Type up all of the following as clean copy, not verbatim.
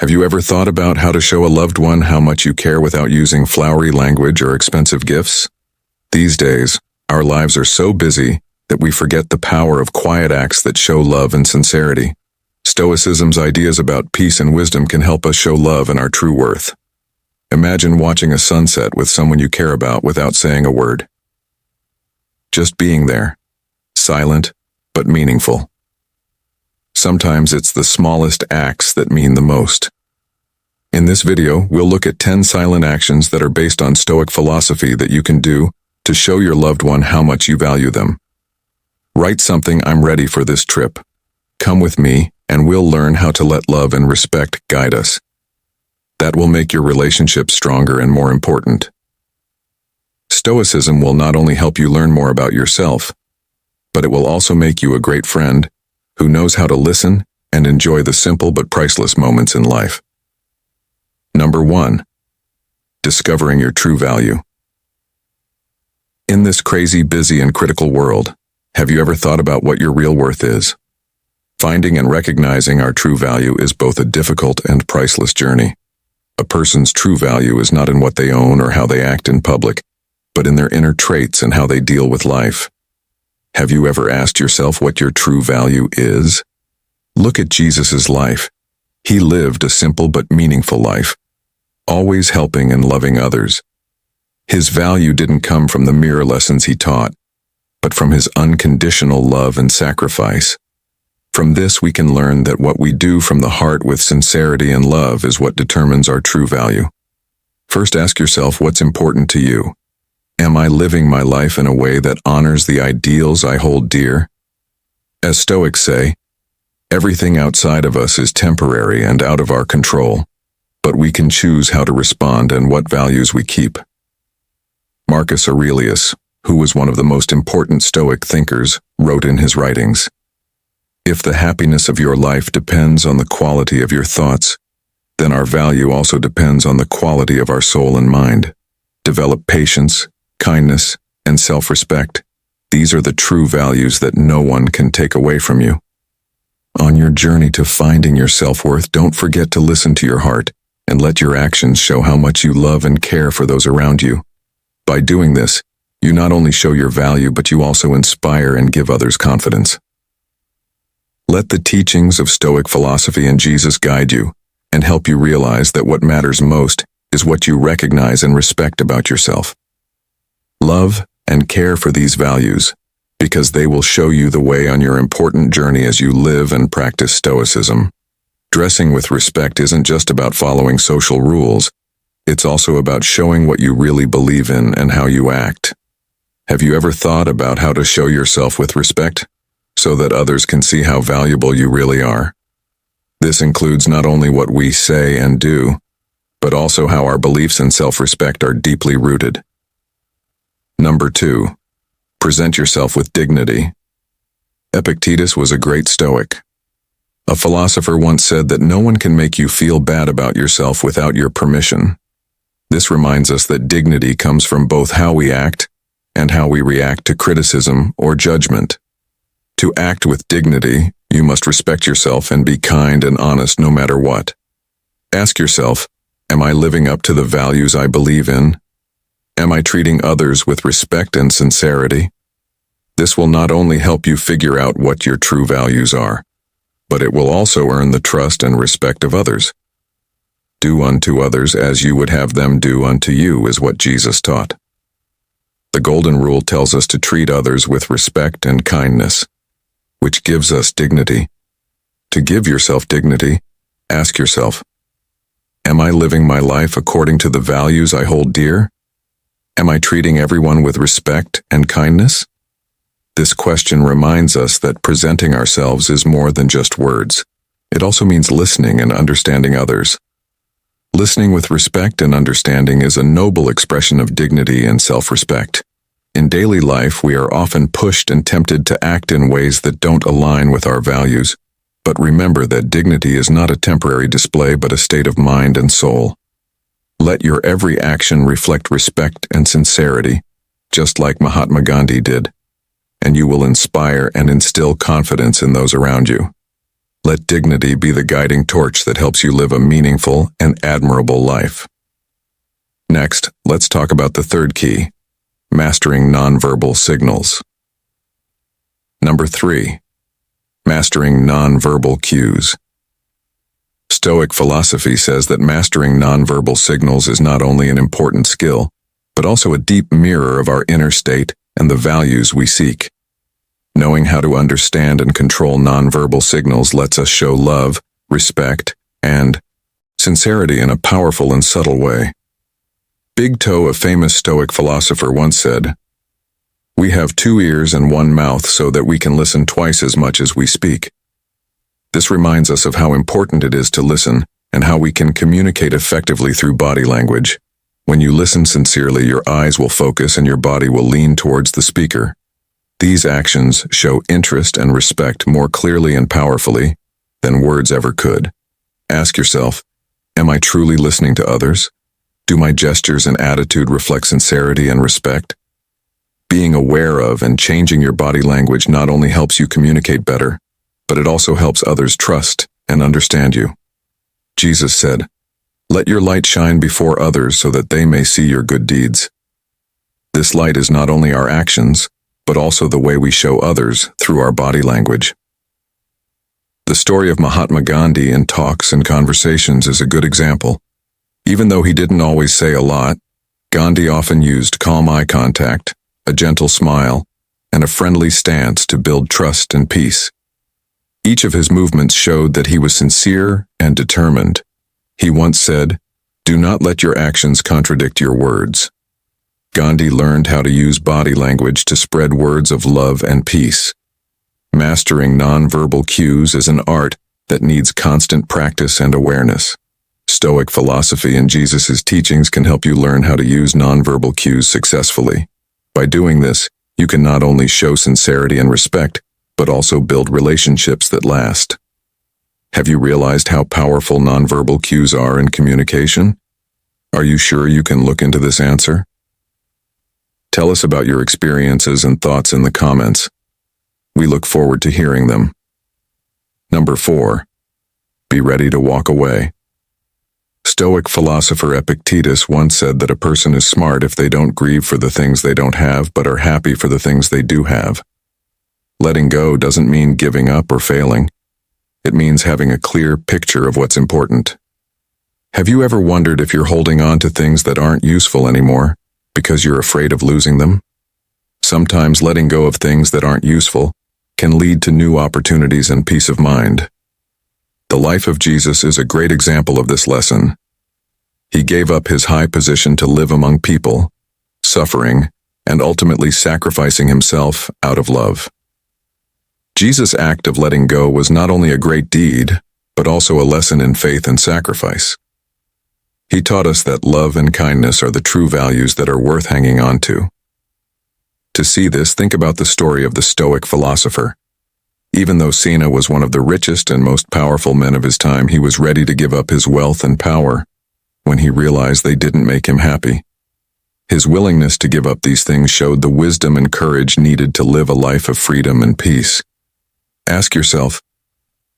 Have you ever thought about how to show a loved one how much you care without using flowery language or expensive gifts? These days, our lives are so busy that we forget the power of quiet acts that show love and sincerity. Stoicism's ideas about peace and wisdom can help us show love and our true worth. Imagine watching a sunset with someone you care about without saying a word. Just being there, silent but meaningful. Sometimes it's the smallest acts that mean the most. In this video, we'll look at 10 silent actions that are based on Stoic philosophy that you can do to show your loved one how much you value them. Write something, "I'm ready for this trip. Come with me, and we'll learn how to let love and respect guide us." That will make your relationship stronger and more important. Stoicism will not only help you learn more about yourself, but it will also make you a great friend who knows how to listen and enjoy the simple but priceless moments in life. Number 1. Discovering your true value. In this crazy, busy, and critical world, have you ever thought about what your real worth is? Finding and recognizing our true value is both a difficult and priceless journey. A person's true value is not in what they own or how they act in public, but in their inner traits and how they deal with life. Have you ever asked yourself what your true value is? Look at Jesus' life. He lived a simple but meaningful life, always helping and loving others. His value didn't come from the mere lessons he taught, but from his unconditional love and sacrifice. From this, we can learn that what we do from the heart with sincerity and love is what determines our true value. First, ask yourself what's important to you. Am I living my life in a way that honors the ideals I hold dear? As Stoics say, everything outside of us is temporary and out of our control, but we can choose how to respond and what values we keep. Marcus Aurelius, who was one of the most important Stoic thinkers, wrote in his writings, "If the happiness of your life depends on the quality of your thoughts, then our value also depends on the quality of our soul and mind. Develop patience, kindness, and self-respect. These are the true values that no one can take away from you." On your journey to finding your self-worth, don't forget to listen to your heart and let your actions show how much you love and care for those around you. By doing this, you not only show your value, but you also inspire and give others confidence. Let the teachings of Stoic philosophy and Jesus guide you and help you realize that what matters most is what you recognize and respect about yourself. Love and care for these values, because they will show you the way on your important journey as you live and practice Stoicism. Dressing with respect isn't just about following social rules, it's also about showing what you really believe in and how you act. Have you ever thought about how to show yourself with respect, so that others can see how valuable you really are? This includes not only what we say and do, but also how our beliefs and self-respect are deeply rooted. Number 2. Present yourself with dignity. Epictetus was a great Stoic. A philosopher once said that no one can make you feel bad about yourself without your permission. This reminds us that dignity comes from both how we act and how we react to criticism or judgment. To act with dignity, you must respect yourself and be kind and honest no matter what. Ask yourself, am I living up to the values I believe in? Am I treating others with respect and sincerity? This will not only help you figure out what your true values are, but it will also earn the trust and respect of others. Do unto others as you would have them do unto you is what Jesus taught. The Golden Rule tells us to treat others with respect and kindness, which gives us dignity. To give yourself dignity, ask yourself, am I living my life according to the values I hold dear? Am I treating everyone with respect and kindness? This question reminds us that presenting ourselves is more than just words. It also means listening and understanding others. Listening with respect and understanding is a noble expression of dignity and self-respect. In daily life, we are often pushed and tempted to act in ways that don't align with our values. But remember that dignity is not a temporary display but a state of mind and soul. Let your every action reflect respect and sincerity, just like Mahatma Gandhi did, and you will inspire and instill confidence in those around you. Let dignity be the guiding torch that helps you live a meaningful and admirable life. Next, let's talk about the third key, mastering nonverbal signals. Number 3. Mastering nonverbal cues. Stoic philosophy says that mastering nonverbal signals is not only an important skill, but also a deep mirror of our inner state and the values we seek. Knowing how to understand and control nonverbal signals lets us show love, respect, and sincerity in a powerful and subtle way. Big Toe, a famous Stoic philosopher, once said, "We have 2 ears and 1 mouth so that we can listen twice as much as we speak." This reminds us of how important it is to listen and how we can communicate effectively through body language. When you listen sincerely, your eyes will focus and your body will lean towards the speaker. These actions show interest and respect more clearly and powerfully than words ever could. Ask yourself, am I truly listening to others? Do my gestures and attitude reflect sincerity and respect? Being aware of and changing your body language not only helps you communicate better, but it also helps others trust and understand you. Jesus said, "Let your light shine before others so that they may see your good deeds." This light is not only our actions, but also the way we show others through our body language. The story of Mahatma Gandhi in Talks and Conversations is a good example. Even though he didn't always say a lot, Gandhi often used calm eye contact, a gentle smile, and a friendly stance to build trust and peace. Each of his movements showed that he was sincere and determined. He once said, "Do not let your actions contradict your words." Gandhi learned how to use body language to spread words of love and peace. Mastering nonverbal cues is an art that needs constant practice and awareness. Stoic philosophy and Jesus' teachings can help you learn how to use nonverbal cues successfully. By doing this, you can not only show sincerity and respect, but also build relationships that last. Have you realized how powerful nonverbal cues are in communication? Are you sure you can look into this answer? Tell us about your experiences and thoughts in the comments. We look forward to hearing them. Number 4. Be ready to walk away. Stoic philosopher Epictetus once said that a person is smart if they don't grieve for the things they don't have, but are happy for the things they do have. Letting go doesn't mean giving up or failing. It means having a clear picture of what's important. Have you ever wondered if you're holding on to things that aren't useful anymore because you're afraid of losing them? Sometimes letting go of things that aren't useful can lead to new opportunities and peace of mind. The life of Jesus is a great example of this lesson. He gave up his high position to live among people, suffering, and ultimately sacrificing himself out of love. Jesus' act of letting go was not only a great deed, but also a lesson in faith and sacrifice. He taught us that love and kindness are the true values that are worth hanging on to. To see this, think about the story of the Stoic philosopher. Even though Cena was one of the richest and most powerful men of his time, he was ready to give up his wealth and power when he realized they didn't make him happy. His willingness to give up these things showed the wisdom and courage needed to live a life of freedom and peace. Ask yourself,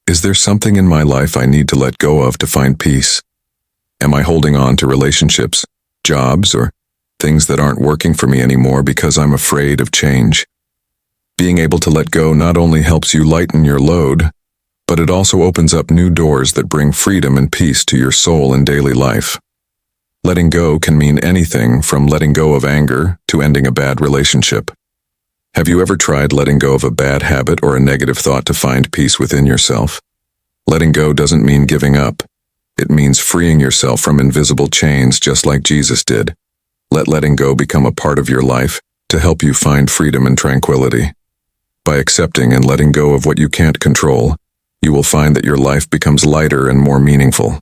is there something in my life I need to let go of to find peace? Am I holding on to relationships, jobs, or things that aren't working for me anymore because I'm afraid of change? Being able to let go not only helps you lighten your load, but it also opens up new doors that bring freedom and peace to your soul and daily life. Letting go can mean anything from letting go of anger to ending a bad relationship. Have you ever tried letting go of a bad habit or a negative thought to find peace within yourself? Letting go doesn't mean giving up. It means freeing yourself from invisible chains just like Jesus did. Let letting go become a part of your life to help you find freedom and tranquility. By accepting and letting go of what you can't control, you will find that your life becomes lighter and more meaningful.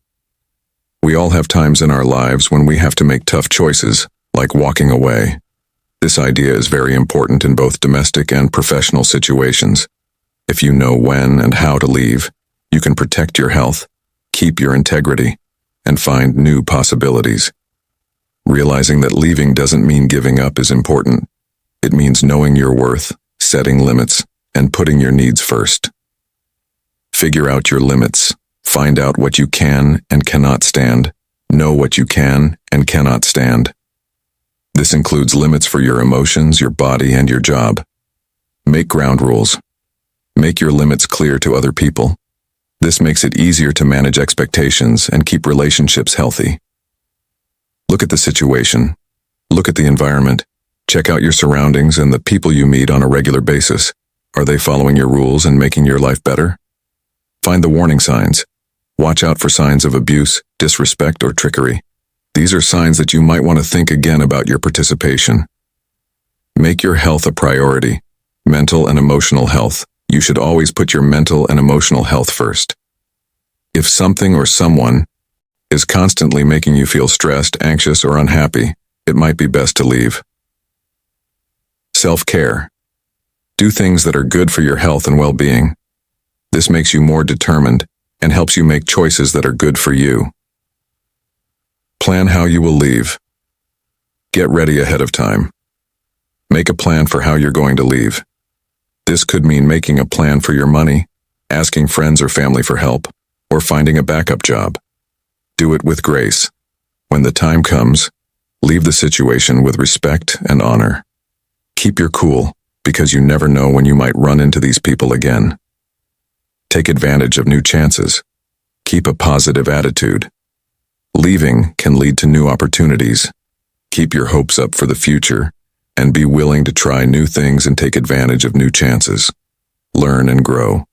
We all have times in our lives when we have to make tough choices, like walking away. This idea is very important in both domestic and professional situations. If you know when and how to leave, you can protect your health, keep your integrity, and find new possibilities. Realizing that leaving doesn't mean giving up is important. It means knowing your worth, setting limits, and putting your needs first. Figure out your limits. Find out what you can and cannot stand. Know what you can and cannot stand. This includes limits for your emotions, your body, and your job. Make ground rules. Make your limits clear to other people. This makes it easier to manage expectations and keep relationships healthy. Look at the situation. Look at the environment. Check out your surroundings and the people you meet on a regular basis. Are they following your rules and making your life better? Find the warning signs. Watch out for signs of abuse, disrespect, or trickery. These are signs that you might want to think again about your participation. Make your health a priority. Mental and emotional health. You should always put your mental and emotional health first. If something or someone is constantly making you feel stressed, anxious, or unhappy, it might be best to leave. Self-care. Do things that are good for your health and well-being. This makes you more determined and helps you make choices that are good for you. Plan how you will leave. Get ready ahead of time. Make a plan for how you're going to leave. This could mean making a plan for your money, asking friends or family for help, or finding a backup job. Do it with grace. When the time comes, leave the situation with respect and honor. Keep your cool, because you never know when you might run into these people again. Take advantage of new chances. Keep a positive attitude. Leaving can lead to new opportunities. Keep your hopes up for the future, and be willing to try new things and take advantage of new chances. Learn and grow.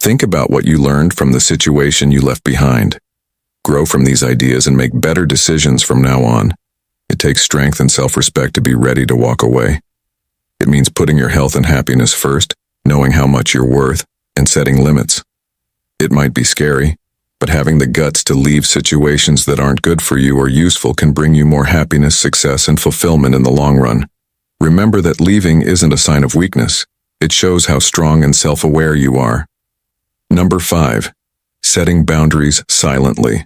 Think about what you learned from the situation you left behind. Grow from these ideas and make better decisions from now on. It takes strength and self-respect to be ready to walk away. It means putting your health and happiness first, knowing how much you're worth, and setting limits. It might be scary, but having the guts to leave situations that aren't good for you or useful can bring you more happiness, success, and fulfillment in the long run. Remember that leaving isn't a sign of weakness. It shows how strong and self-aware you are. Number 5. Setting boundaries silently.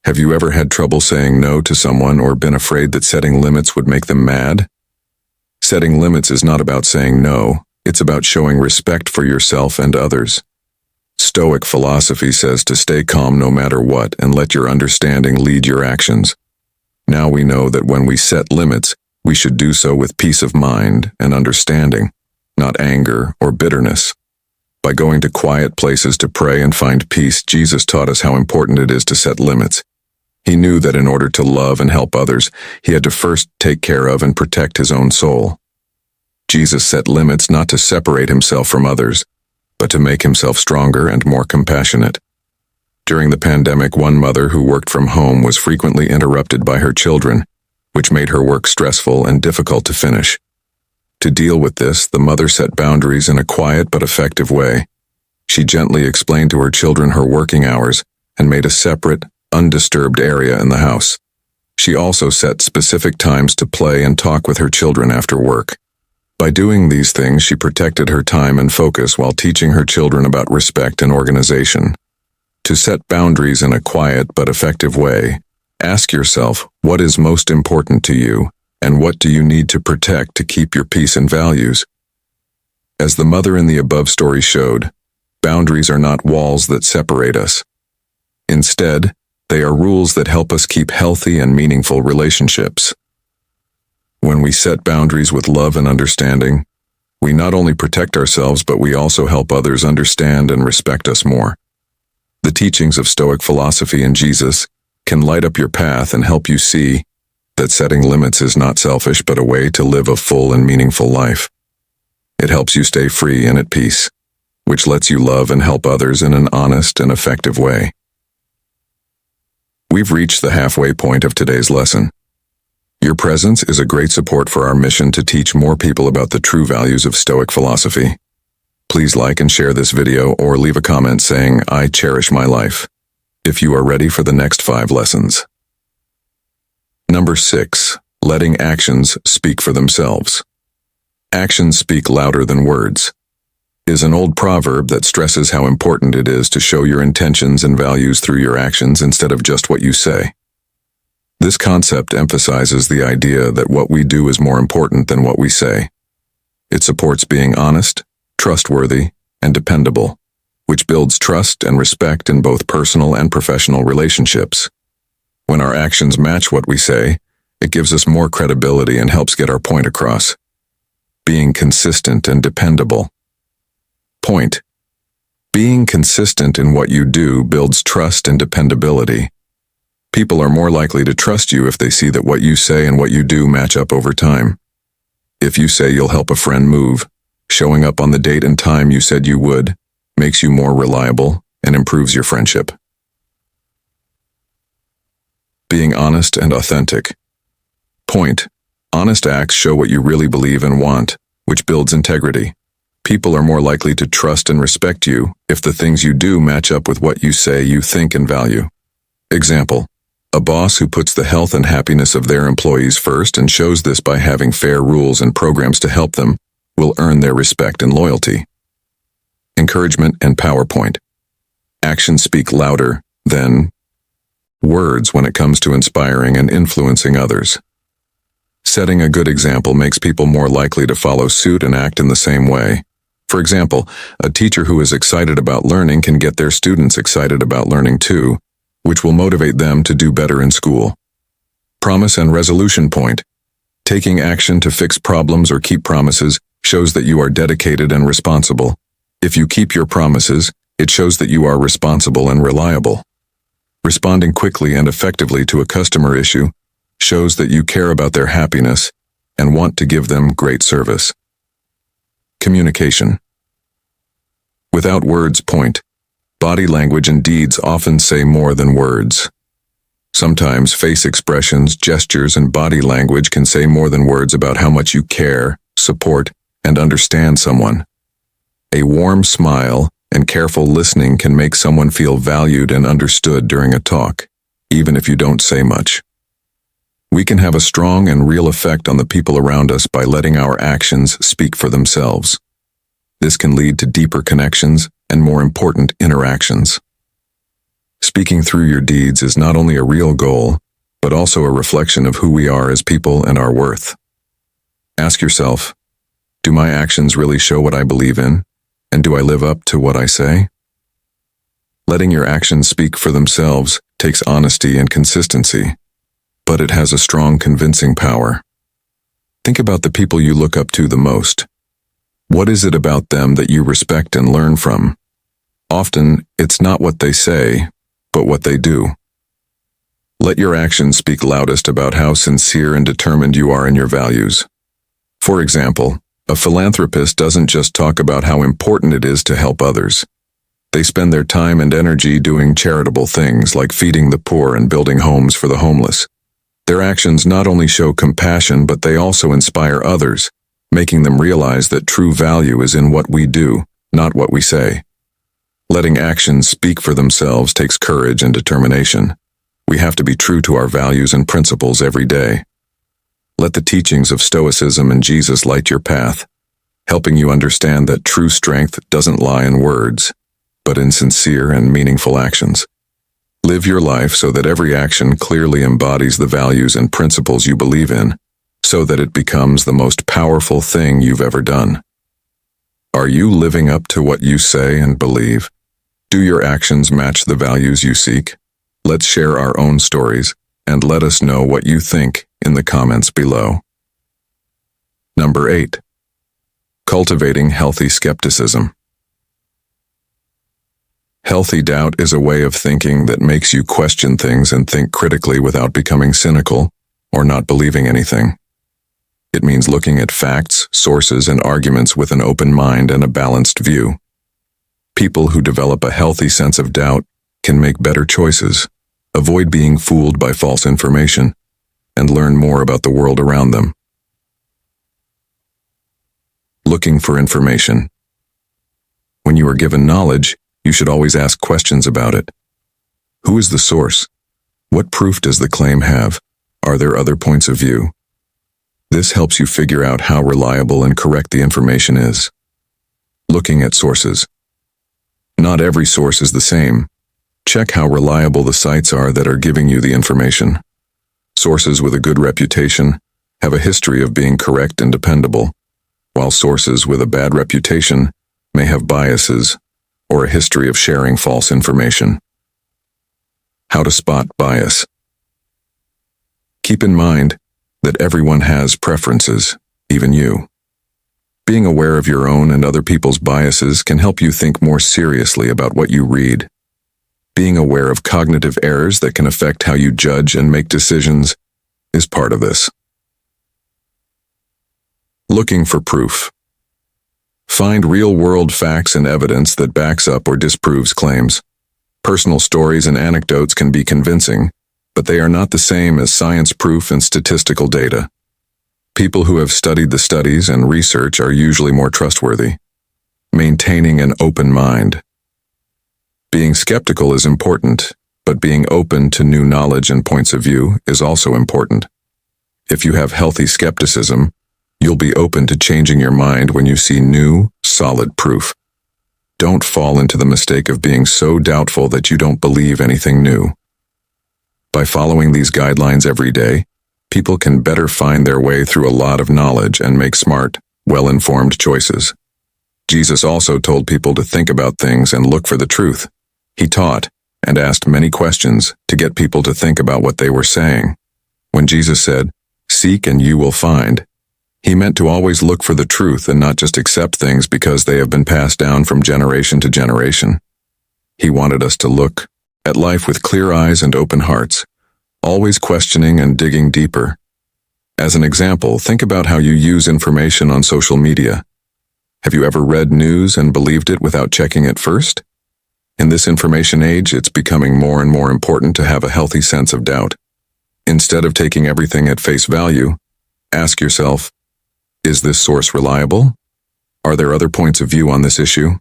Have you ever had trouble saying no to someone or been afraid that setting limits would make them mad? Setting limits is not about saying no. It's about showing respect for yourself and others. Stoic philosophy says to stay calm no matter what and let your understanding lead your actions. Now we know that when we set limits, we should do so with peace of mind and understanding, not anger or bitterness. By going to quiet places to pray and find peace, Jesus taught us how important it is to set limits. He knew that in order to love and help others, he had to first take care of and protect his own soul. Jesus set limits not to separate himself from others, but to make himself stronger and more compassionate. During the pandemic, one mother who worked from home was frequently interrupted by her children, which made her work stressful and difficult to finish. To deal with this, the mother set boundaries in a quiet but effective way. She gently explained to her children her working hours and made a separate, undisturbed area in the house. She also set specific times to play and talk with her children after work. By doing these things, she protected her time and focus while teaching her children about respect and organization. To set boundaries in a quiet but effective way, ask yourself, what is most important to you, and what do you need to protect to keep your peace and values? As the mother in the above story showed, boundaries are not walls that separate us. Instead, they are rules that help us keep healthy and meaningful relationships. When we set boundaries with love and understanding, we not only protect ourselves, but we also help others understand and respect us more. The teachings of Stoic philosophy and Jesus can light up your path and help you see that setting limits is not selfish, but a way to live a full and meaningful life. It helps you stay free and at peace, which lets you love and help others in an honest and effective way. We've reached the halfway point of today's lesson. Your presence is a great support for our mission to teach more people about the true values of Stoic philosophy. Please like and share this video or leave a comment saying, "I cherish my life," if you are ready for the next 5 lessons. Number 6. Letting actions speak for themselves. Actions speak louder than words is an old proverb that stresses how important it is to show your intentions and values through your actions instead of just what you say. This concept emphasizes the idea that what we do is more important than what we say. It supports being honest, trustworthy, and dependable, which builds trust and respect in both personal and professional relationships. When our actions match what we say, it gives us more credibility and helps get our point across. Being consistent and dependable. Point. Being consistent in what you do builds trust and dependability. People are more likely to trust you if they see that what you say and what you do match up over time. If you say you'll help a friend move, showing up on the date and time you said you would makes you more reliable and improves your friendship. Being honest and authentic. Point. Honest acts show what you really believe and want, which builds integrity. People are more likely to trust and respect you if the things you do match up with what you say you think and value. Example. A boss who puts the health and happiness of their employees first and shows this by having fair rules and programs to help them will earn their respect and loyalty. Encouragement and PowerPoint. Actions speak louder than words when it comes to inspiring and influencing others. Setting a good example makes people more likely to follow suit and act in the same way. For example, a teacher who is excited about learning can get their students excited about learning too, which will motivate them to do better in school. Promise and resolution point. Taking action to fix problems or keep promises shows that you are dedicated and responsible. If you keep your promises, it shows that you are responsible and reliable. Responding quickly and effectively to a customer issue shows that you care about their happiness and want to give them great service. Communication. Without words, point. Body language and deeds often say more than words. Sometimes face expressions, gestures, and body language can say more than words about how much you care, support, and understand someone. A warm smile and careful listening can make someone feel valued and understood during a talk, even if you don't say much. We can have a strong and real effect on the people around us by letting our actions speak for themselves. This can lead to deeper connections and more important interactions. Speaking through your deeds is not only a real goal, but also a reflection of who we are as people and our worth. Ask yourself, do my actions really show what I believe in? And do I live up to what I say? Letting your actions speak for themselves takes honesty and consistency, but it has a strong convincing power. Think about the people you look up to the most. What is it about them that you respect and learn from? Often, it's not what they say, but what they do. Let your actions speak loudest about how sincere and determined you are in your values. For example, a philanthropist doesn't just talk about how important it is to help others. They spend their time and energy doing charitable things like feeding the poor and building homes for the homeless. Their actions not only show compassion, but they also inspire others, making them realize that true value is in what we do, not what we say. Letting actions speak for themselves takes courage and determination. We have to be true to our values and principles every day. Let the teachings of Stoicism and Jesus light your path, helping you understand that true strength doesn't lie in words, but in sincere and meaningful actions. Live your life so that every action clearly embodies the values and principles you believe in, so that it becomes the most powerful thing you've ever done. Are you living up to what you say and believe? Do your actions match the values you seek? Let's share our own stories, and let us know what you think in the comments below. Number 8. Cultivating healthy skepticism. Healthy doubt is a way of thinking that makes you question things and think critically without becoming cynical or not believing anything. It means looking at facts, sources, and arguments with an open mind and a balanced view. People who develop a healthy sense of doubt can make better choices, avoid being fooled by false information, and learn more about the world around them. Looking for information. When you are given knowledge, you should always ask questions about it. Who is the source? What proof does the claim have? Are there other points of view? This helps you figure out how reliable and correct the information is. Looking at sources. Not every source is the same. Check how reliable the sites are that are giving you the information. Sources with a good reputation have a history of being correct and dependable, while sources with a bad reputation may have biases or a history of sharing false information. How to spot bias. Keep in mind that everyone has preferences, even you. Being aware of your own and other people's biases can help you think more seriously about what you read. Being aware of cognitive errors that can affect how you judge and make decisions is part of this. Looking for proof. Find real-world facts and evidence that backs up or disproves claims. Personal stories and anecdotes can be convincing, but they are not the same as science proof and statistical data. People who have studied the studies and research are usually more trustworthy. Maintaining an open mind. Being skeptical is important, but being open to new knowledge and points of view is also important. If you have healthy skepticism, you'll be open to changing your mind when you see new, solid proof. Don't fall into the mistake of being so doubtful that you don't believe anything new. By following these guidelines every day, people can better find their way through a lot of knowledge and make smart, well-informed choices. Jesus also told people to think about things and look for the truth. He taught and asked many questions to get people to think about what they were saying. When Jesus said, "Seek and you will find," he meant to always look for the truth and not just accept things because they have been passed down from generation to generation. He wanted us to look at life with clear eyes and open hearts, always questioning and digging deeper. As an example, think about how you use information on social media. Have you ever read news and believed it without checking it first? In this information age, it's becoming more and more important to have a healthy sense of doubt. Instead of taking everything at face value, ask yourself, is this source reliable? Are there other points of view on this issue?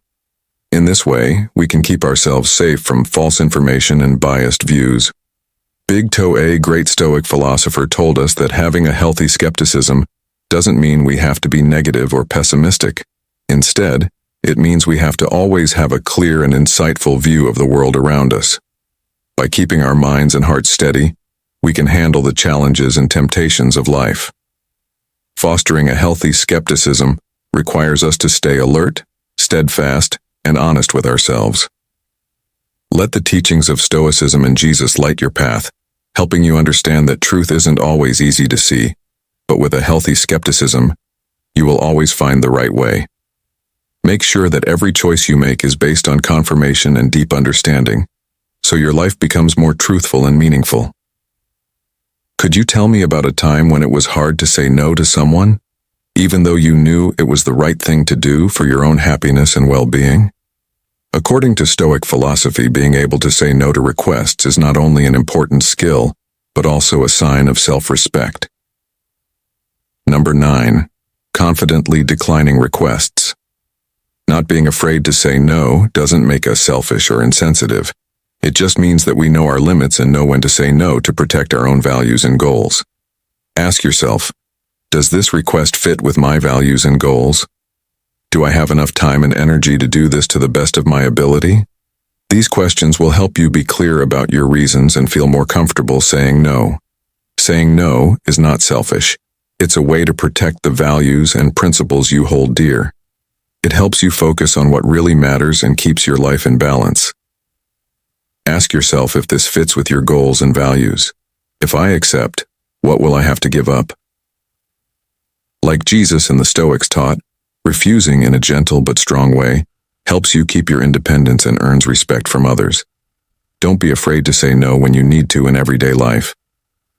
In this way, we can keep ourselves safe from false information and biased views. Big Toe, a great Stoic philosopher, told us that having a healthy skepticism doesn't mean we have to be negative or pessimistic. Instead, it means we have to always have a clear and insightful view of the world around us. By keeping our minds and hearts steady, we can handle the challenges and temptations of life. Fostering a healthy skepticism requires us to stay alert, steadfast, and honest with ourselves. Let the teachings of Stoicism and Jesus light your path, helping you understand that truth isn't always easy to see, but with a healthy skepticism, you will always find the right way. Make sure that every choice you make is based on confirmation and deep understanding, so your life becomes more truthful and meaningful. Could you tell me about a time when it was hard to say no to someone, even though you knew it was the right thing to do for your own happiness and well-being? According to Stoic philosophy, being able to say no to requests is not only an important skill, but also a sign of self-respect. Number 9. Confidently declining requests. Not being afraid to say no doesn't make us selfish or insensitive. It just means that we know our limits and know when to say no to protect our own values and goals. Ask yourself, does this request fit with my values and goals? Do I have enough time and energy to do this to the best of my ability? These questions will help you be clear about your reasons and feel more comfortable saying no. Saying no is not selfish. It's a way to protect the values and principles you hold dear. It helps you focus on what really matters and keeps your life in balance. Ask yourself if this fits with your goals and values. If I accept, what will I have to give up? Like Jesus and the Stoics taught, refusing in a gentle but strong way helps you keep your independence and earns respect from others. Don't be afraid to say no when you need to in everyday life.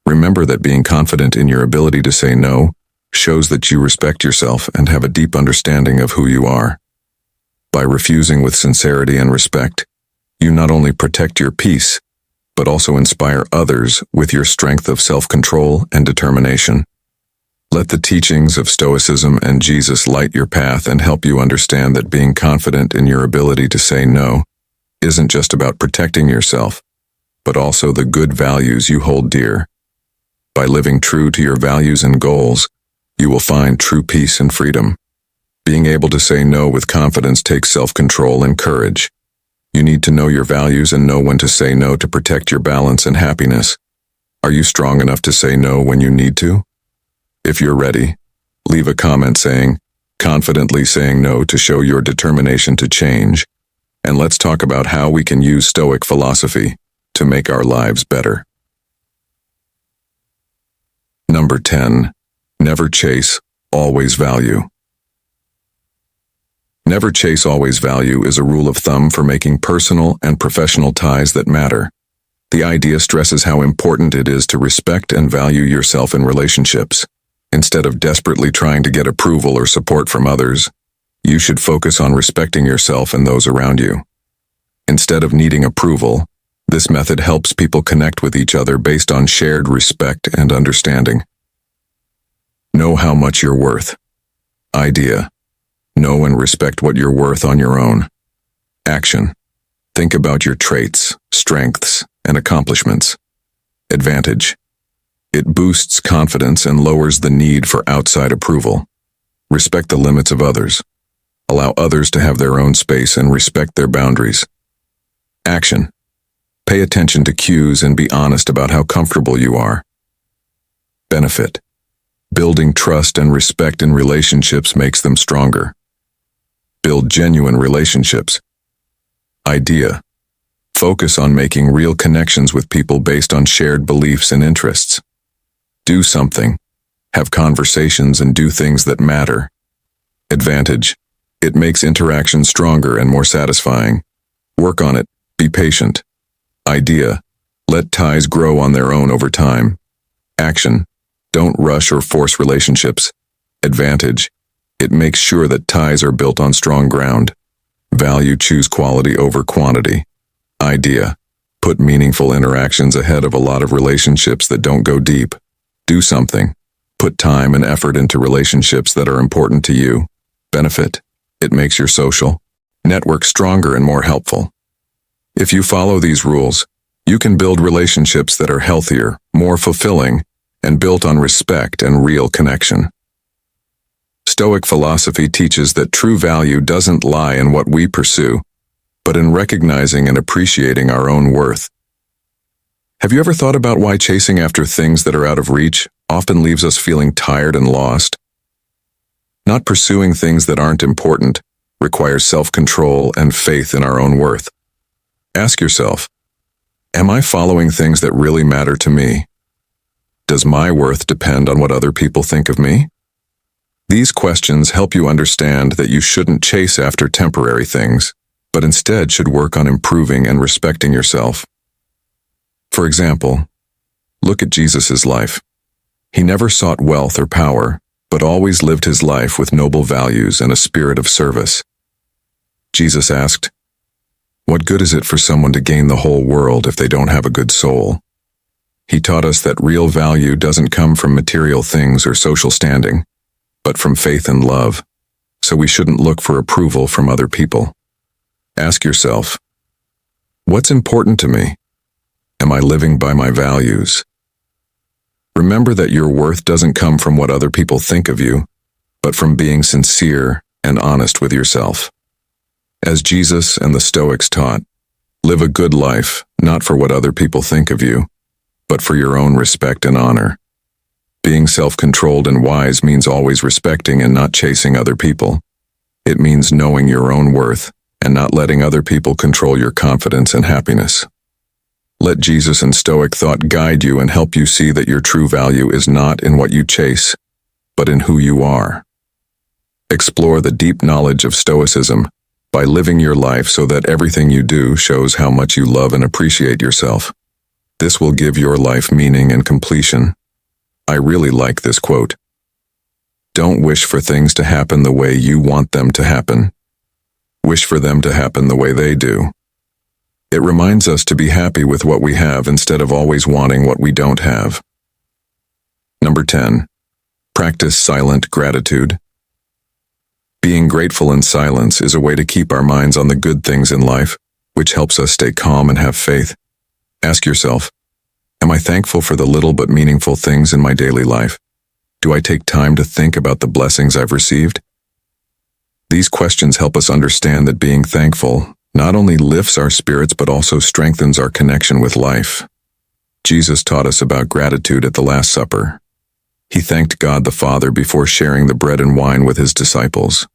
Remember that being confident in your ability to say no shows that you respect yourself and have a deep understanding of who you are. By refusing with sincerity and respect, you not only protect your peace, but also inspire others with your strength of self-control and determination. Let the teachings of Stoicism and Jesus light your path and help you understand that being confident in your ability to say no isn't just about protecting yourself, but also the good values you hold dear. By living true to your values and goals, you will find true peace and freedom. Being able to say no with confidence takes self-control and courage. You need to know your values and know when to say no to protect your balance and happiness. Are you strong enough to say no when you need to? If you're ready, leave a comment saying, confidently saying no to show your determination to change. and let's talk about how we can use Stoic philosophy to make our lives better. Number 10. Never chase, always value. Never chase, always value is a rule of thumb for making personal and professional ties that matter. The idea stresses how important it is to respect and value yourself in relationships. Instead of desperately trying to get approval or support from others, you should focus on respecting yourself and those around you. Instead of needing approval, this method helps people connect with each other based on shared respect and understanding. Know how much you're worth. Idea. Know and respect what you're worth on your own. Action. Think about your traits, strengths, and accomplishments. Advantage. It boosts confidence and lowers the need for outside approval. Respect the limits of others. Allow others to have their own space and respect their boundaries. Action. Pay attention to cues and be honest about how comfortable you are. Benefit. Building trust and respect in relationships makes them stronger. Build genuine relationships. Idea. Focus on making real connections with people based on shared beliefs and interests. Do something. Have conversations and do things that matter. Advantage. It makes interaction stronger and more satisfying. Work on it. Be patient. Idea. Let ties grow on their own over time. Action. Don't rush or force relationships. Advantage. It makes sure that ties are built on strong ground. Value. Choose quality over quantity. Idea. Put meaningful interactions ahead of a lot of relationships that don't go deep. Do something. Put time and effort into relationships that are important to you. Benefit. It makes your social network stronger and more helpful. If you follow these rules, you can build relationships that are healthier, more fulfilling, and built on respect and real connection. Stoic philosophy teaches that true value doesn't lie in what we pursue, but in recognizing and appreciating our own worth. Have you ever thought about why chasing after things that are out of reach often leaves us feeling tired and lost? Not pursuing things that aren't important requires self-control and faith in our own worth. Ask yourself, am I following things that really matter to me? Does my worth depend on what other people think of me? These questions help you understand that you shouldn't chase after temporary things, but instead should work on improving and respecting yourself. For example, look at Jesus' life. He never sought wealth or power, but always lived his life with noble values and a spirit of service. Jesus asked, "What good is it for someone to gain the whole world if they don't have a good soul?" He taught us that real value doesn't come from material things or social standing, but from faith and love, so we shouldn't look for approval from other people. Ask yourself, what's important to me? Am I living by my values? Remember that your worth doesn't come from what other people think of you, but from being sincere and honest with yourself. As Jesus and the Stoics taught, live a good life, not for what other people think of you, but for your own respect and honor. Being self-controlled and wise means always respecting and not chasing other people. It means knowing your own worth and not letting other people control your confidence and happiness. Let Jesus and Stoic thought guide you and help you see that your true value is not in what you chase, but in who you are. Explore the deep knowledge of Stoicism by living your life so that everything you do shows how much you love and appreciate yourself. This will give your life meaning and completion. I really like this quote. Don't wish for things to happen the way you want them to happen. Wish for them to happen the way they do. It reminds us to be happy with what we have instead of always wanting what we don't have. Number 10. Practice silent gratitude. Being grateful in silence is a way to keep our minds on the good things in life, which helps us stay calm and have faith. Ask yourself, am I thankful for the little but meaningful things in my daily life? Do I take time to think about the blessings I've received? These questions help us understand that being thankful not only lifts our spirits but also strengthens our connection with life. Jesus taught us about gratitude at the Last Supper. He thanked God the Father before sharing the bread and wine with his disciples,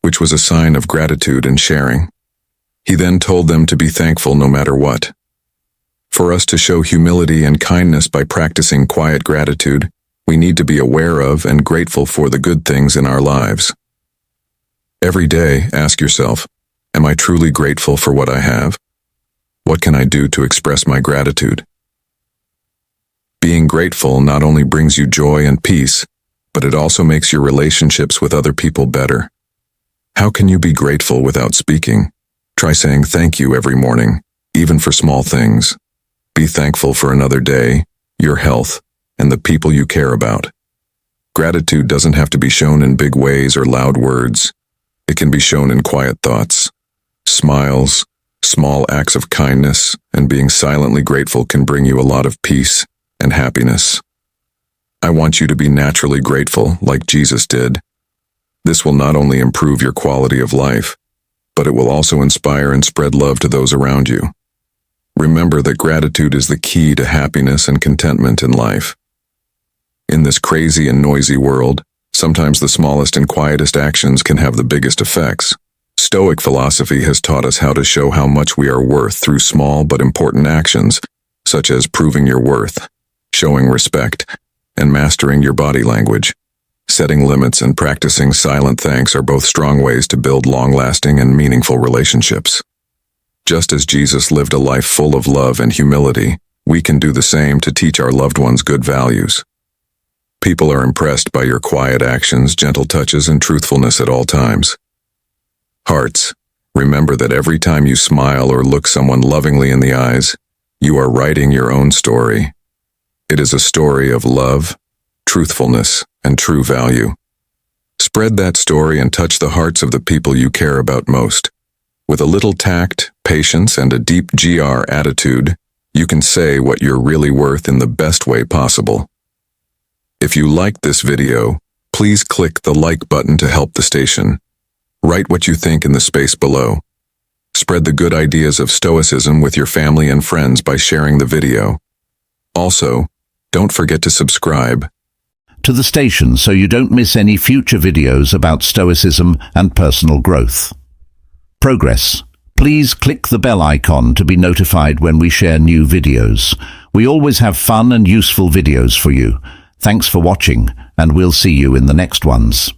which was a sign of gratitude and sharing. He then told them to be thankful no matter what. For us to show humility and kindness by practicing quiet gratitude, we need to be aware of and grateful for the good things in our lives. Every day, ask yourself, am I truly grateful for what I have? What can I do to express my gratitude? Being grateful not only brings you joy and peace, but it also makes your relationships with other people better. How can you be grateful without speaking? Try saying thank you every morning, even for small things. Be thankful for another day, your health, and the people you care about. Gratitude doesn't have to be shown in big ways or loud words. It can be shown in quiet thoughts. Smiles, small acts of kindness, and being silently grateful can bring you a lot of peace and happiness. I want you to be naturally grateful like Jesus did. This will not only improve your quality of life, but it will also inspire and spread love to those around you. Remember that gratitude is the key to happiness and contentment in life. In this crazy and noisy world, sometimes the smallest and quietest actions can have the biggest effects. Stoic philosophy has taught us how to show how much we are worth through small but important actions, such as proving your worth, showing respect, and mastering your body language. Setting limits and practicing silent thanks are both strong ways to build long-lasting and meaningful relationships. Just as Jesus lived a life full of love and humility, we can do the same to teach our loved ones good values. People are impressed by your quiet actions, gentle touches, and truthfulness at all times. Hearts, remember that every time you smile or look someone lovingly in the eyes, you are writing your own story. It is a story of love, truthfulness, and true value. Spread that story and touch the hearts of the people you care about most. With a little tact, patience, and a deep GR attitude, you can say what you're really worth in the best way possible. If you liked this video, please click the like button to help the station. Write what you think in the space below. Spread the good ideas of Stoicism with your family and friends by sharing the video. Also, don't forget to subscribe to the station so you don't miss any future videos about Stoicism and personal growth. Progress. Please click the bell icon to be notified when we share new videos. We always have fun and useful videos for you. Thanks for watching, and we'll see you in the next ones.